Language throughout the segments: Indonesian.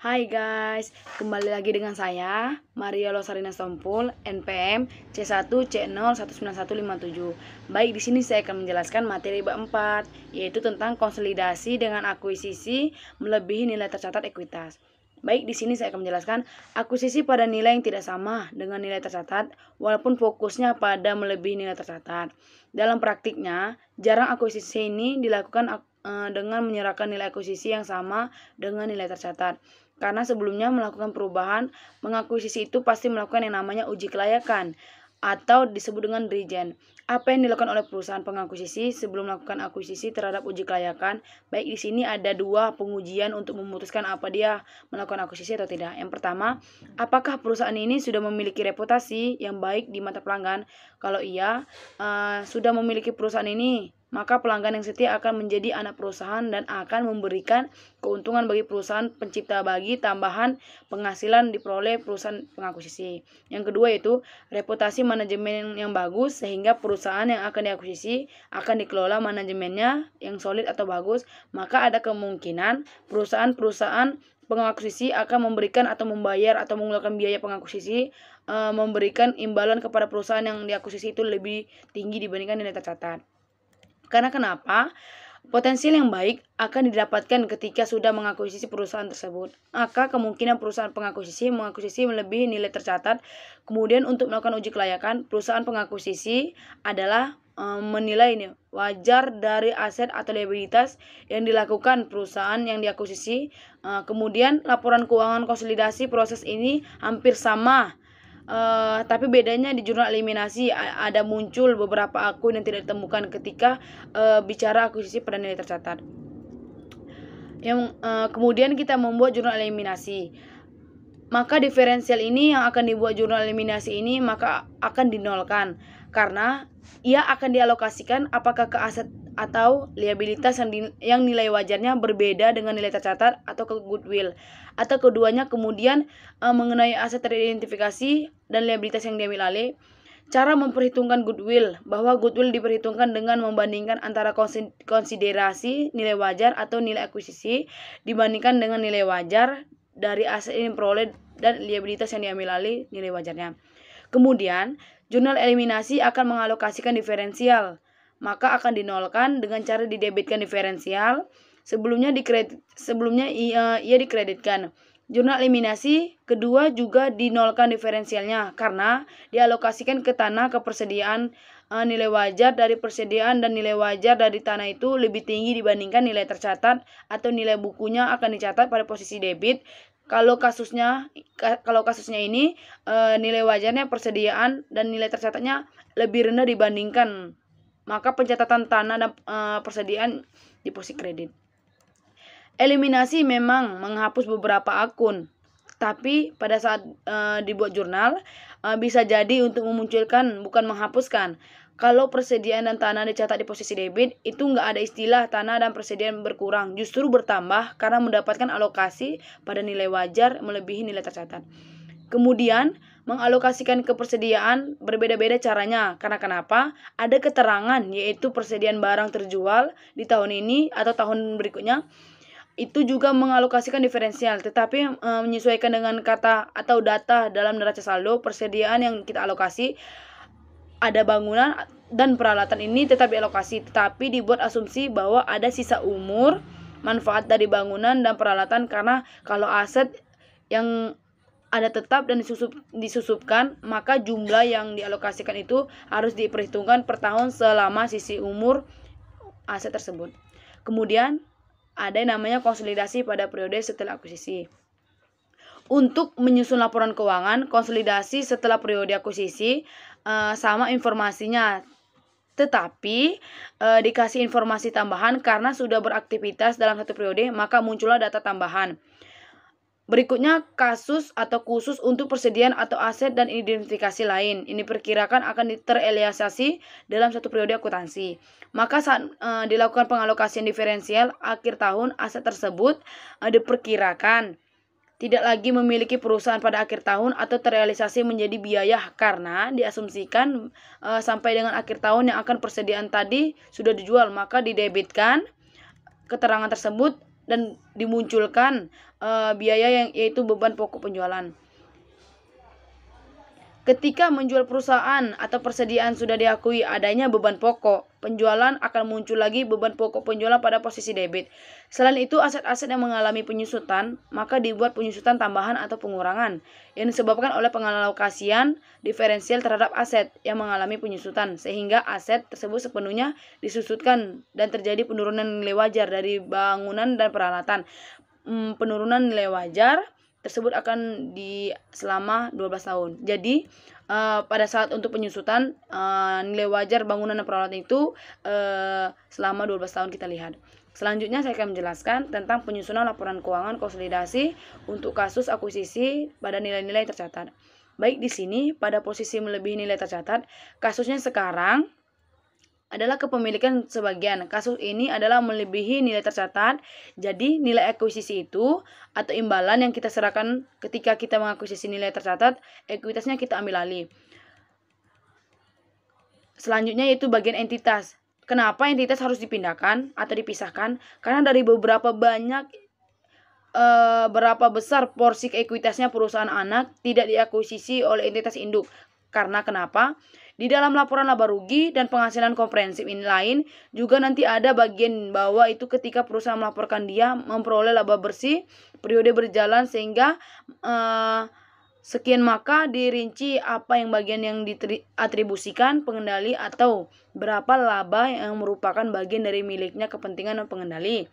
Hai guys, kembali lagi dengan saya Maria Losarina Stompul, NPM C1C0195157. Baik, di sini saya akan menjelaskan materi bab 4, yaitu tentang konsolidasi dengan akuisisi melebihi nilai tercatat ekuitas. Baik, di sini saya akan menjelaskan akuisisi pada nilai yang tidak sama dengan nilai tercatat, walaupun fokusnya pada melebihi nilai tercatat. Dalam praktiknya, jarang akuisisi ini dilakukan dengan menyerahkan nilai akuisisi yang sama dengan nilai tercatat. Karena sebelumnya melakukan perubahan, mengakuisisi itu pasti melakukan yang namanya uji kelayakan atau disebut dengan regen. Apa yang dilakukan oleh perusahaan pengakuisisi sebelum melakukan akuisisi terhadap uji kelayakan? Baik, di sini ada dua pengujian untuk memutuskan apa dia melakukan akuisisi atau tidak. Yang pertama, apakah perusahaan ini sudah memiliki reputasi yang baik di mata pelanggan? Kalau iya, sudah memiliki perusahaan ini, maka pelanggan yang setia akan menjadi anak perusahaan dan akan memberikan keuntungan bagi perusahaan pencipta bagi tambahan penghasilan diperoleh perusahaan pengakuisisi. Yang kedua yaitu reputasi manajemen yang bagus, sehingga perusahaan yang akan diakuisisi akan dikelola manajemennya yang solid atau bagus, maka ada kemungkinan perusahaan-perusahaan pengakuisisi akan memberikan atau membayar atau mengeluarkan biaya pengakuisisi, memberikan imbalan kepada perusahaan yang diakuisisi itu lebih tinggi dibandingkan nilai tercatat. Karena kenapa? Potensial yang baik akan didapatkan ketika sudah mengakuisisi perusahaan tersebut. Maka kemungkinan perusahaan pengakuisisi mengakuisisi melebihi nilai tercatat. Kemudian untuk melakukan uji kelayakan, perusahaan pengakuisisi adalah menilai ini wajar dari aset atau liabilitas yang dilakukan perusahaan yang diakuisisi. Kemudian laporan keuangan konsolidasi proses ini hampir sama. Tapi bedanya di jurnal eliminasi ada muncul beberapa akun yang tidak ditemukan ketika bicara akuisisi pada nilai tercatat. Kemudian kita membuat jurnal eliminasi. Maka diferensial ini yang akan dibuat jurnal eliminasi ini maka akan dinolkan karena ia akan dialokasikan apakah ke aset atau liabilitas yang nilai wajarnya berbeda dengan nilai tercatat atau ke goodwill, atau keduanya. Kemudian mengenai aset teridentifikasi dan liabilitas yang diambil alih, cara memperhitungkan goodwill, bahwa goodwill diperhitungkan dengan membandingkan antara konsiderasi nilai wajar atau nilai akuisisi dibandingkan dengan nilai wajar dari aset yang diperoleh dan liabilitas yang diambil alih nilai wajarnya. Kemudian jurnal eliminasi akan mengalokasikan diferensial, maka akan dinolkan dengan cara didebitkan diferensial. Sebelumnya ia dikreditkan. Jurnal eliminasi kedua juga dinolkan diferensialnya karena dialokasikan ke tanah kepersediaan. Nilai wajar dari persediaan dan nilai wajar dari tanah itu lebih tinggi dibandingkan nilai tercatat atau nilai bukunya akan dicatat pada posisi debit. Kalau kasusnya ini nilai wajarnya persediaan dan nilai tercatatnya lebih rendah dibandingkan, maka pencatatan tanah dan persediaan di posisi kredit. Eliminasi memang menghapus beberapa akun, tapi pada saat dibuat jurnal bisa jadi untuk memunculkan bukan menghapuskan. Kalau persediaan dan tanah dicatat di posisi debit, itu nggak ada istilah tanah dan persediaan berkurang, justru bertambah karena mendapatkan alokasi pada nilai wajar melebihi nilai tercatat. Kemudian mengalokasikan ke persediaan berbeda-beda caranya. Karena kenapa? Ada keterangan, yaitu persediaan barang terjual di tahun ini atau tahun berikutnya. Itu juga mengalokasikan diferensial, tetapi menyesuaikan dengan kata atau data dalam neraca saldo persediaan yang kita alokasi. Ada bangunan dan peralatan ini tetap dialokasi, tetapi dibuat asumsi bahwa ada sisa umur manfaat dari bangunan dan peralatan, karena kalau aset yang ada tetap dan disusupkan, maka jumlah yang dialokasikan itu harus diperhitungkan per tahun selama sisi umur aset tersebut. Kemudian ada yang namanya konsolidasi pada periode setelah akuisisi. Untuk menyusun laporan keuangan konsolidasi setelah periode akuisisi sama informasinya, tetapi dikasih informasi tambahan karena sudah beraktivitas dalam satu periode, maka muncullah data tambahan. Berikutnya kasus atau khusus untuk persediaan atau aset dan identifikasi lain. Ini perkirakan akan terrealisasi dalam satu periode akuntansi. Maka saat dilakukan pengalokasian diferensial akhir tahun, aset tersebut diperkirakan tidak lagi memiliki perusahaan pada akhir tahun atau terrealisasi menjadi biaya karena diasumsikan sampai dengan akhir tahun yang akan persediaan tadi sudah dijual, maka didebitkan keterangan tersebut dan dimunculkan biaya yang yaitu beban pokok penjualan. Ketika menjual perusahaan atau persediaan sudah diakui adanya beban pokok penjualan, akan muncul lagi beban pokok penjualan pada posisi debit. Selain itu, aset-aset yang mengalami penyusutan, maka dibuat penyusutan tambahan atau pengurangan yang disebabkan oleh pengalokasian diferensial terhadap aset yang mengalami penyusutan, sehingga aset tersebut sepenuhnya disusutkan dan terjadi penurunan nilai wajar dari bangunan dan peralatan. Penurunan nilai wajar tersebut akan selama 12 tahun. Jadi pada saat untuk penyusutan nilai wajar bangunan dan peralatan itu selama 12 tahun kita lihat. Selanjutnya saya akan menjelaskan tentang penyusunan laporan keuangan konsolidasi untuk kasus akuisisi pada nilai-nilai tercatat. Baik, di sini pada posisi melebihi nilai tercatat, kasusnya sekarang adalah kepemilikan sebagian. Kasus ini adalah melebihi nilai tercatat. Jadi nilai akuisisi itu atau imbalan yang kita serahkan ketika kita mengakuisisi nilai tercatat, ekuitasnya kita ambil alih. Selanjutnya yaitu bagian entitas. Kenapa entitas harus dipindahkan atau dipisahkan? Karena dari berapa besar porsi ekuitasnya perusahaan anak tidak diakuisisi oleh entitas induk. Karena kenapa? Di dalam laporan laba rugi dan penghasilan komprehensif ini lain juga nanti ada bagian bawah itu ketika perusahaan melaporkan dia memperoleh laba bersih periode berjalan sehingga sekian, maka dirinci apa yang bagian yang diatribusikan pengendali atau berapa laba yang merupakan bagian dari miliknya kepentingan dan pengendali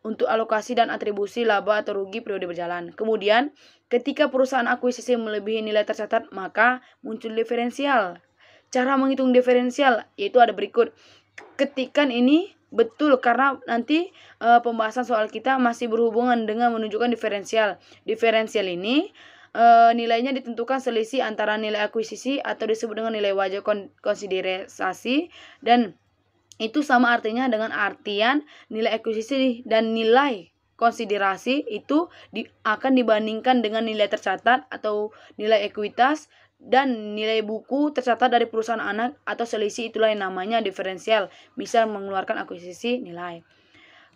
untuk alokasi dan atribusi laba atau rugi periode berjalan. Kemudian, ketika perusahaan akuisisi melebihi nilai tercatat, maka muncul diferensial. Cara menghitung diferensial yaitu ada berikut. Ketikan ini betul karena nanti pembahasan soal kita masih berhubungan dengan menunjukkan diferensial. Diferensial ini nilainya ditentukan selisih antara nilai akuisisi atau disebut dengan nilai wajar konsiderasi, dan itu sama artinya dengan artian nilai akuisisi dan nilai konsiderasi itu akan dibandingkan dengan nilai tercatat atau nilai ekuitas dan nilai buku tercatat dari perusahaan anak atau selisih, itulah yang namanya diferensial, misal mengeluarkan akuisisi nilai.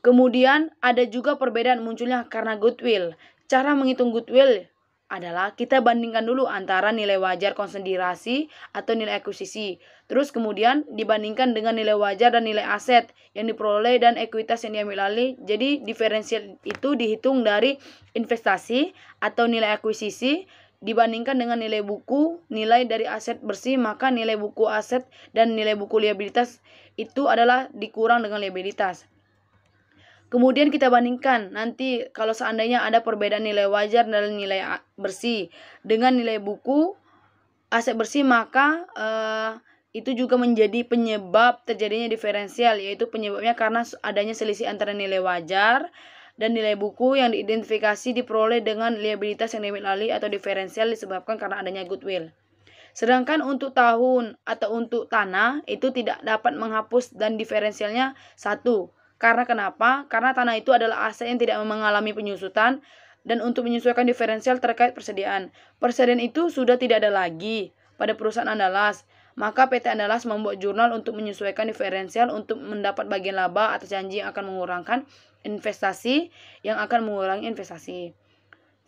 Kemudian ada juga perbedaan munculnya karena goodwill. Cara menghitung goodwill adalah kita bandingkan dulu antara nilai wajar konsiderasi atau nilai akuisisi. Terus kemudian dibandingkan dengan nilai wajar dan nilai aset yang diperoleh dan ekuitas yang diambil alih. Jadi diferensial itu dihitung dari investasi atau nilai akuisisi dibandingkan dengan nilai buku, nilai dari aset bersih, maka nilai buku aset dan nilai buku liabilitas itu adalah dikurang dengan liabilitas. Kemudian kita bandingkan nanti kalau seandainya ada perbedaan nilai wajar dan nilai bersih dengan nilai buku aset bersih, maka itu juga menjadi penyebab terjadinya diferensial, yaitu penyebabnya karena adanya selisih antara nilai wajar dan nilai buku yang diidentifikasi diperoleh dengan liabilitas yang diambil alih atau diferensial disebabkan karena adanya goodwill. Sedangkan untuk tahun atau untuk tanah itu tidak dapat menghapus dan diferensialnya 1. Karena kenapa? Karena tanah itu adalah aset yang tidak mengalami penyusutan dan untuk menyesuaikan diferensial terkait persediaan. Persediaan itu sudah tidak ada lagi pada perusahaan Andalas. Maka PT Andalas membuat jurnal untuk menyesuaikan diferensial untuk mendapat bagian laba atas janji yang akan mengurangkan investasi yang akan mengurangi investasi.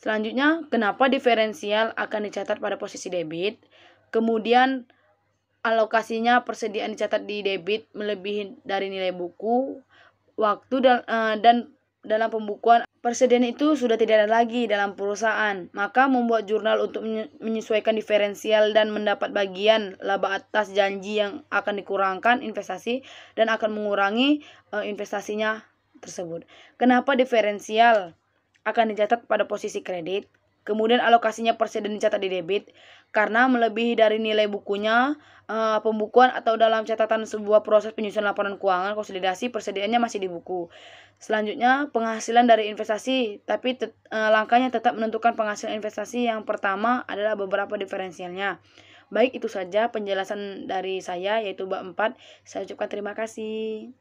Selanjutnya, kenapa diferensial akan dicatat pada posisi debit? Kemudian alokasinya persediaan dicatat di debit melebihi dari nilai buku, waktu dan dalam pembukuan persediaan itu sudah tidak ada lagi dalam perusahaan, maka membuat jurnal untuk menyesuaikan diferensial dan mendapat bagian laba atas janji yang akan dikurangkan investasi dan akan mengurangi investasinya tersebut. Kenapa diferensial akan dicatat pada posisi kredit? Kemudian alokasinya persediaan dicatat di debit karena melebihi dari nilai bukunya pembukuan atau dalam catatan sebuah proses penyusunan laporan keuangan konsolidasi persediaannya masih di buku. Selanjutnya penghasilan dari investasi, tapi langkahnya tetap menentukan penghasilan investasi. Yang pertama adalah beberapa diferensialnya. Baik, itu saja penjelasan dari saya yaitu bab 4. Saya ucapkan terima kasih.